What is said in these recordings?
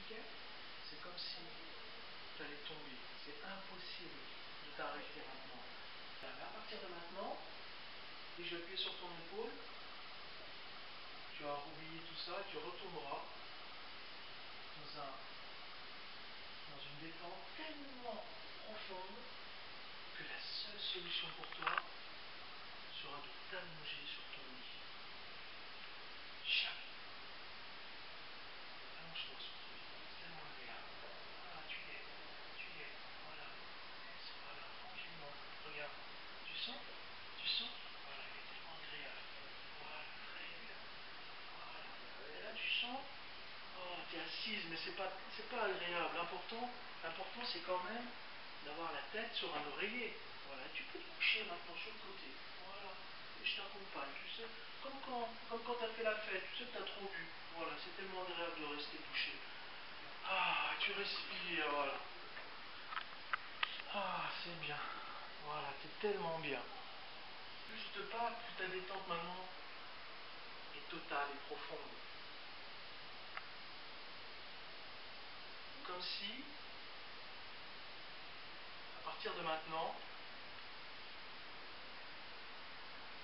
t'expliquais, c'est comme si tu allais tomber. C'est impossible de t'arrêter maintenant. Mais à partir de maintenant, et je vais appuyer sur ton épaule, tu vas oublier tout ça, tu retourneras dans une détente tellement profonde que la seule solution pour toi sera de t'allonger sur ton lit. Jamais. Allonge-toi sur ton lit. C'est tellement agréable. Ah, tu y es. Voilà. Voilà, tranquillement. Regarde. Tu sens? Voilà, il est tellement agréable. Voilà, très bien. Voilà. Et là, tu sens? Oh, tu es assise, mais c'est pas agréable. L'important, c'est quand même d'avoir la tête sur un oreiller. Voilà, tu peux te coucher maintenant sur le côté. Voilà, et je t'accompagne, tu sais, comme quand tu as fait la fête, tu sais que tu as trop bu. Voilà, c'est tellement agréable de rester couché. Ah, tu respires, voilà. Ah, c'est bien. Voilà, t'es tellement bien. Plus je te parle, plus ta détente maintenant est totale et profonde. Comme si, à partir de maintenant,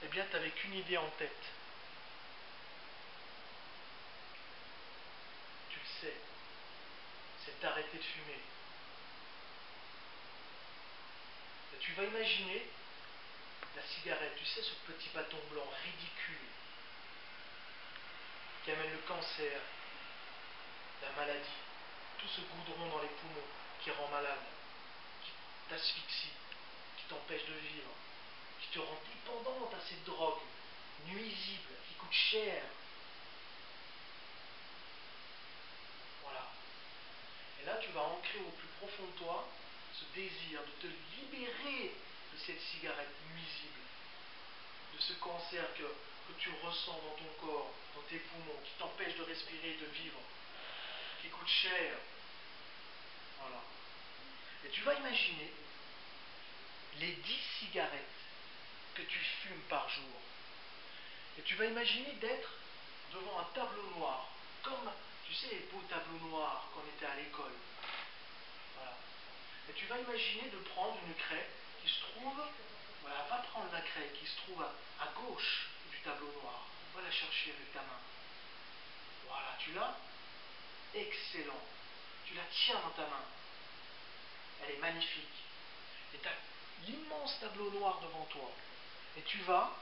eh bien, tu n'avais qu'une idée en tête. Tu le sais, c'est d'arrêter de fumer. Et tu vas imaginer la cigarette, tu sais, ce petit bâton blanc ridicule qui amène le cancer, la maladie, tout ce goudron dans les poumons qui rend malade, qui t'asphyxie, qui t'empêche de vivre, qui te rend dépendante à cette drogue nuisible, qui coûte cher. Voilà. Et là, tu vas ancrer au plus profond de toi ce désir de te libérer de cette cigarette nuisible, de ce cancer que tu ressens dans ton corps, dans tes poumons, qui t'empêche de respirer, de vivre, qui coûte cher. Voilà. Et tu vas imaginer les 10 cigarettes que tu fumes par jour. Et tu vas imaginer d'être devant un tableau noir, comme, tu sais, les beaux tableaux noirs quand on était à l'école. Voilà. Et tu vas imaginer de prendre une craie qui se trouve, voilà, va prendre la craie qui se trouve à gauche du tableau noir. Va la chercher avec ta main. Voilà, tu l'as? Excellent. Tu la tiens dans ta main. Elle est magnifique. Et tu as l'immense tableau noir devant toi. Et tu vas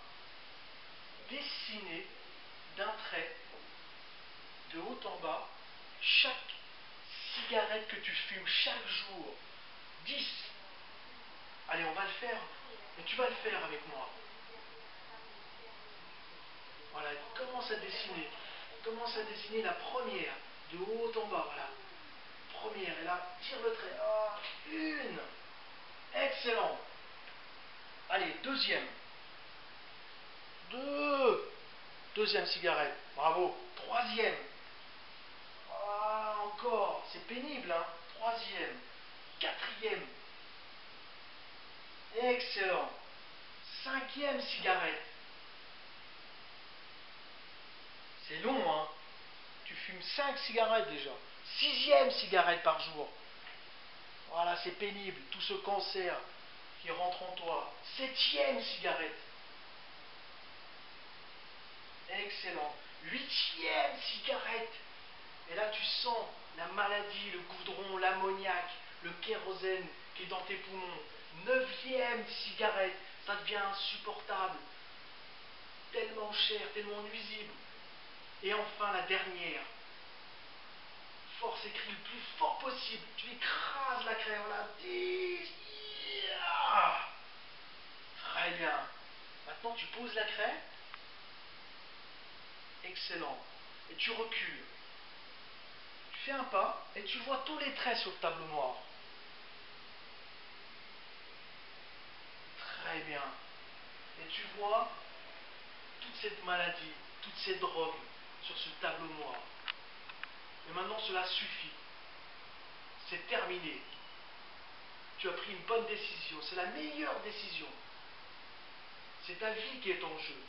dessiner d'un trait, de haut en bas, chaque cigarette que tu fumes chaque jour. 10. Allez, on va le faire. Et tu vas le faire avec moi. Voilà, commence à dessiner. Commence à dessiner la première, de haut en bas, voilà. Première, et là, tire le trait. Ah, une. Excellent. Allez, deuxième. Deux. Deuxième cigarette. Bravo. Troisième. Ah, encore. C'est pénible, hein. Troisième. Quatrième. Excellent. Cinquième cigarette. C'est long, hein. Tu fumes 5 cigarettes déjà. Sixième cigarette par jour. Voilà, c'est pénible. Tout ce cancer qui rentre en toi. Septième cigarette. Excellent. Huitième cigarette. Et là, tu sens la maladie, le goudron, l'ammoniac, le kérosène qui est dans tes poumons. Neuvième cigarette. Ça devient insupportable. Tellement cher, tellement nuisible. Et enfin, la dernière. Force et crie le plus fort possible. Tu écrases la craie. Voilà. 10. Très bien. Maintenant, tu poses la craie. Excellent. Et tu recules. Tu fais un pas et tu vois tous les traits sur le tableau noir. Très bien. Et tu vois toute cette maladie, toute cette drogue sur ce tableau noir. Et maintenant, cela suffit. C'est terminé. Tu as pris une bonne décision. C'est la meilleure décision. C'est ta vie qui est en jeu.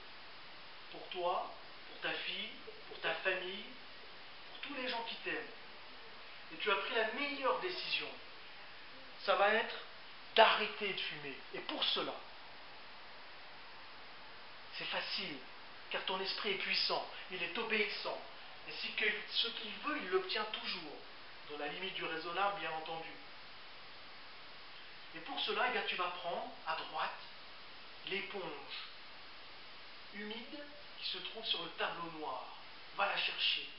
Pour toi, pour ta fille, pour ta famille, pour tous les gens qui t'aiment. et tu as pris la meilleure décision, ça va être d'arrêter de fumer. Et pour cela, c'est facile, car ton esprit est puissant, il est obéissant. Et ce qu'il veut, il l'obtient toujours, dans la limite du raisonnable, bien entendu. Et pour cela, eh bien, tu vas prendre à droite l'éponge humide qui se trouve sur le tableau noir. Va la chercher.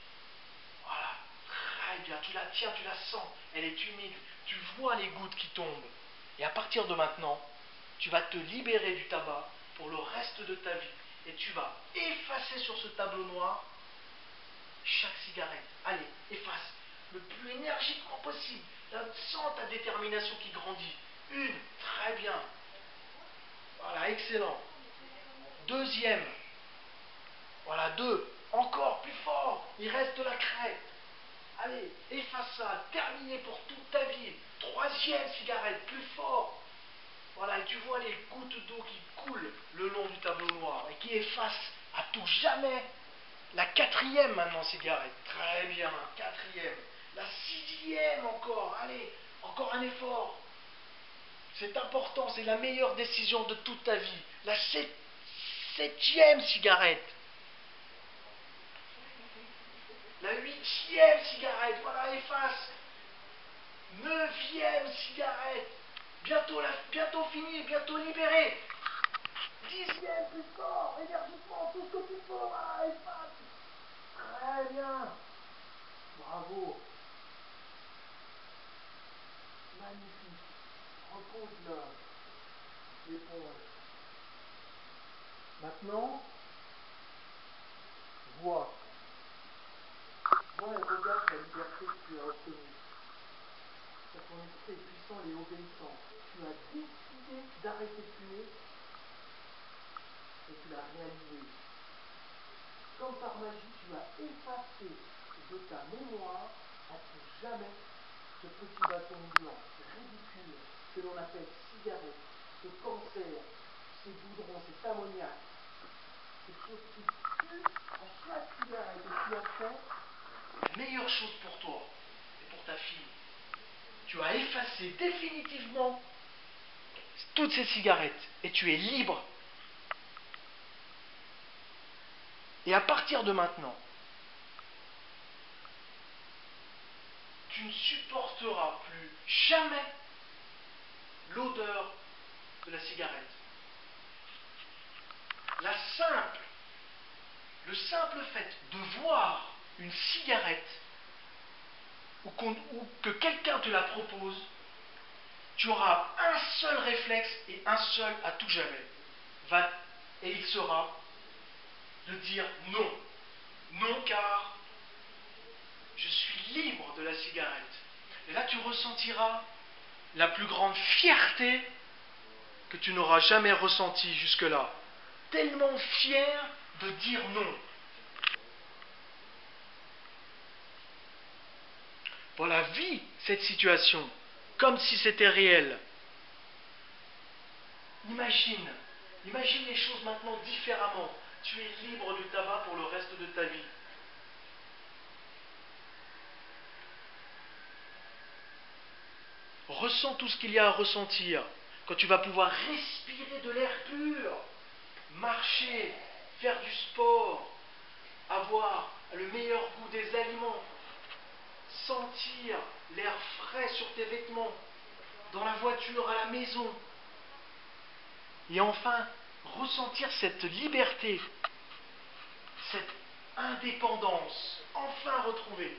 Voilà, très bien, tu la tiens, tu la sens, elle est humide, tu vois les gouttes qui tombent. Et à partir de maintenant, tu vas te libérer du tabac pour le reste de ta vie. Et tu vas effacer sur ce tableau noir chaque cigarette. Allez, efface le plus énergiquement possible. Là, sens ta détermination qui grandit. Une, très bien. Voilà, excellent. Deuxième. Voilà, deux. Encore plus fort. Il reste de la crête. Allez, efface ça. Terminé pour toute ta vie. Troisième cigarette, plus fort. Voilà, et tu vois les gouttes d'eau qui coulent le long du tableau noir et qui effacent à tout jamais la quatrième maintenant cigarette. Très bien, quatrième. La sixième encore. Allez, encore un effort. C'est important, c'est la meilleure décision de toute ta vie. La septième cigarette. La huitième cigarette, voilà, efface. Neuvième cigarette. Bientôt fini, bientôt libéré. Dixième, plus fort, énergiquement, tout ce que tu peux, voilà, efface. Très bien. Bravo. Magnifique. Repose là l'éponge. Maintenant, vois. Vois et regarde la liberté que tu as obtenue. Car ton esprit est puissant et obéissant. Tu as décidé d'arrêter de fumer et tu l'as réalisé. Comme par magie, tu as effacé de ta mémoire à tout jamais ce petit bâton blanc, ridicule, que l'on appelle cigarette, ce cancer, ces goudrons, cet ammoniac, ces choses qui tuent à chaque cigarette. Et tu as fait la meilleure chose pour toi et pour ta fille. Tu as effacé définitivement toutes ces cigarettes et tu es libre. Et à partir de maintenant, tu ne supporteras plus jamais l'odeur de la cigarette. Le simple fait de voir une cigarette ou que quelqu'un te la propose, tu auras un seul réflexe et un seul à tout jamais. Et il sera de dire non. Non, car je suis libre de la cigarette. Et là, tu ressentiras la plus grande fierté que tu n'auras jamais ressentie jusque-là. Tellement fier de dire non. Voilà, vis cette situation comme si c'était réel. Imagine les choses maintenant différemment. Tu es libre du tabac pour le reste de ta vie. Ressens tout ce qu'il y a à ressentir quand tu vas pouvoir respirer de l'air pur, marcher, faire du sport, avoir le meilleur goût des aliments, sentir l'air frais sur tes vêtements, dans la voiture, à la maison. Et enfin, ressentir cette liberté, cette indépendance, enfin retrouvée.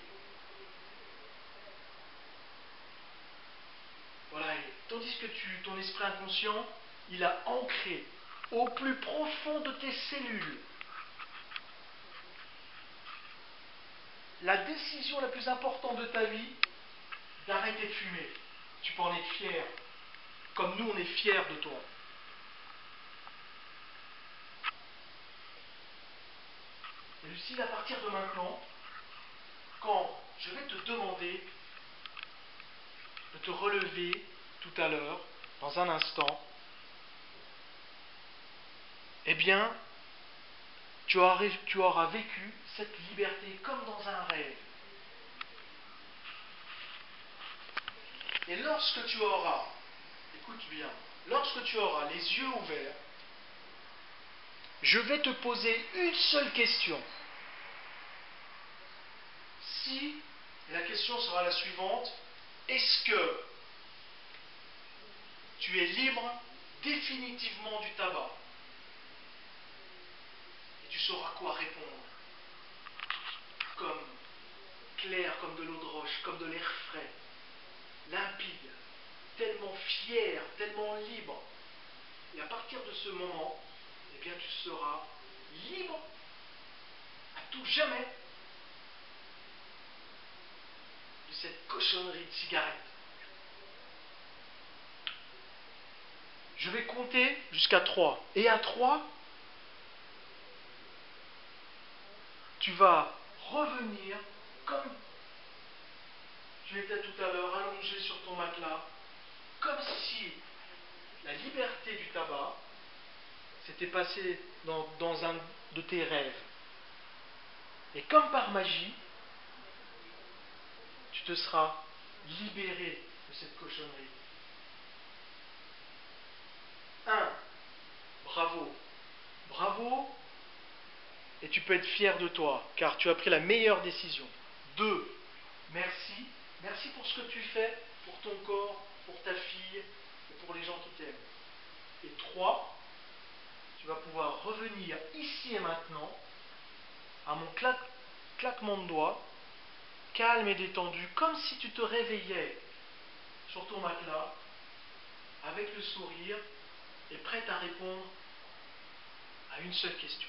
Voilà, et tandis que ton esprit inconscient, il a ancré au plus profond de tes cellules la décision la plus importante de ta vie, d'arrêter de fumer. Tu peux en être fier, comme nous on est fiers de toi. Et Lucille, à partir de maintenant, quand je vais te demander de te relever tout à l'heure, dans un instant, eh bien, tu auras vécu cette liberté comme dans un rêve. Et lorsque tu auras, écoute bien, lorsque tu auras les yeux ouverts, je vais te poser une seule question. Si, et la question sera la suivante, est-ce que tu es libre définitivement du tabac? Et tu sauras quoi répondre. Comme clair, comme de l'eau de roche, comme de l'air frais, limpide, tellement fier, tellement libre. Et à partir de ce moment, eh bien tu seras libre à tout jamais de cette cochonnerie de cigarette. Je vais compter jusqu'à 3. Et à 3, tu vas revenir comme tu étais tout à l'heure, allongé sur ton matelas, comme si la liberté du tabac s'était passée dans un de tes rêves. Et comme par magie, tu te seras libéré de cette cochonnerie. 1. Bravo. Bravo. Et tu peux être fier de toi, car tu as pris la meilleure décision. 2. Merci. Merci pour ce que tu fais, pour ton corps, pour ta fille et pour les gens qui t'aiment. Et 3. Tu vas pouvoir revenir ici et maintenant, à mon claquement de doigts, calme et détendu, comme si tu te réveillais sur ton matelas, avec le sourire, et prête à répondre à une seule question.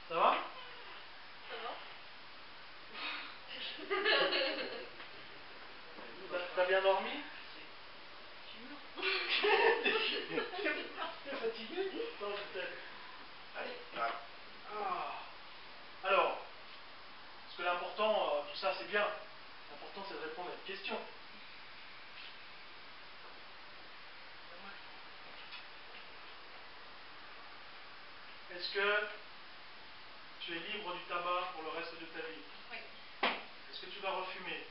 Ça va? T'as bien dormi? T'es fatigué? Non, allez. Ah. Alors, parce que l'important, tout ça c'est bien. L'important c'est de répondre à une question. Est-ce que tu es libre du tabac pour le reste de ta vie? Oui. Est-ce que tu vas refumer?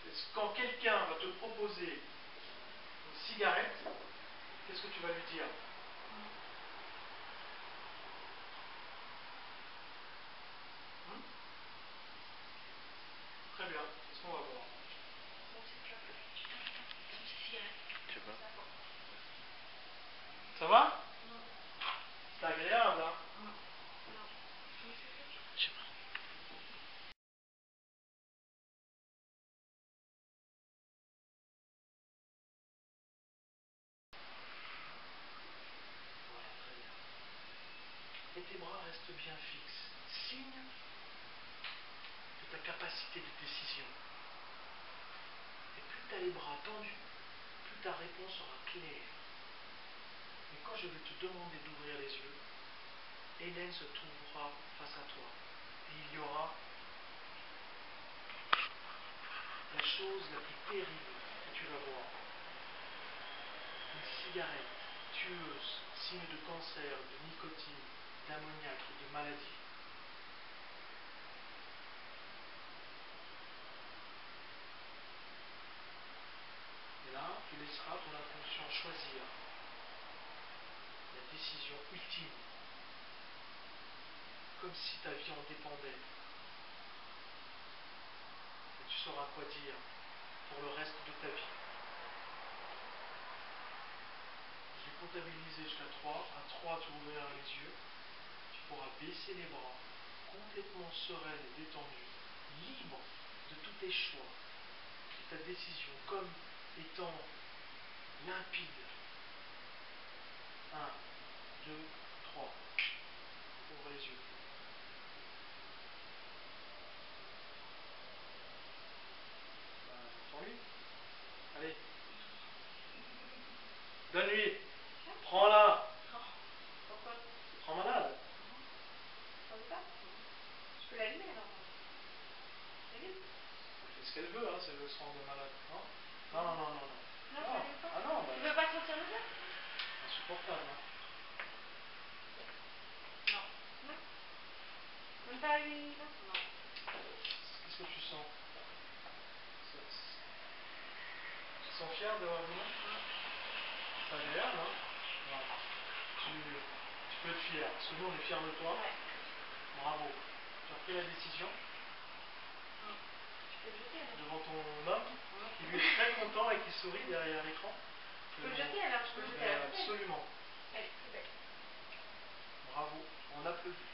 Est-ce que quand quelqu'un va te proposer une cigarette, qu'est-ce que tu vas lui dire? Très bien, c'est ce qu'on va voir. Ça va? C'est agréable, hein? Voilà, très bien. Et tes bras restent bien fixes. Signe de ta capacité de décision. Et plus tu as les bras tendus, plus ta réponse sera claire. Et quand je vais te demander d'ouvrir les yeux, Hélène se trouvera face à toi. Et il y aura la chose la plus terrible que tu vas voir. Une cigarette tueuse, signe de cancer, de nicotine, d'ammoniac et de maladie. Et là, tu laisseras ton inconscient choisir la décision ultime, comme si ta vie en dépendait. Et tu sauras quoi dire pour le reste de ta vie. Je vais comptabiliser jusqu'à 3. À 3, tu ouvriras les yeux. Tu pourras baisser les bras, complètement sereine et détendue, libre de tous tes choix, de ta décision, comme étant limpide. 1, 2, 3. Ouvre les yeux. J'entends lui. Allez. Donne-lui. Prends-la. Pourquoi? Prends malade. Ça veut pas? Je peux l'allumer alors. L'allume? Elle fait ce qu'elle veut, hein, si elle veut se rendre malade. Non, non, non, non, non. Non, je l'allume pas. Ah non, Tu veux pas sentir le verre? Confortable, hein. Non. Non. Même pas une. Non. Qu'est-ce que tu sens? Tu te sens fier d'avoir venu? C'est agréable, hein? Ouais. Tu peux être fier, parce que nous on est fiers de toi. Ouais. Bravo. Tu as pris la décision Tu peux le jeter alors. devant ton homme, qui lui est très content et qui sourit derrière l'écran. Je peux le jeter alors, je peux le jeter à la poubelle. Absolument. Allez, poubelle. Bravo. On applaudit.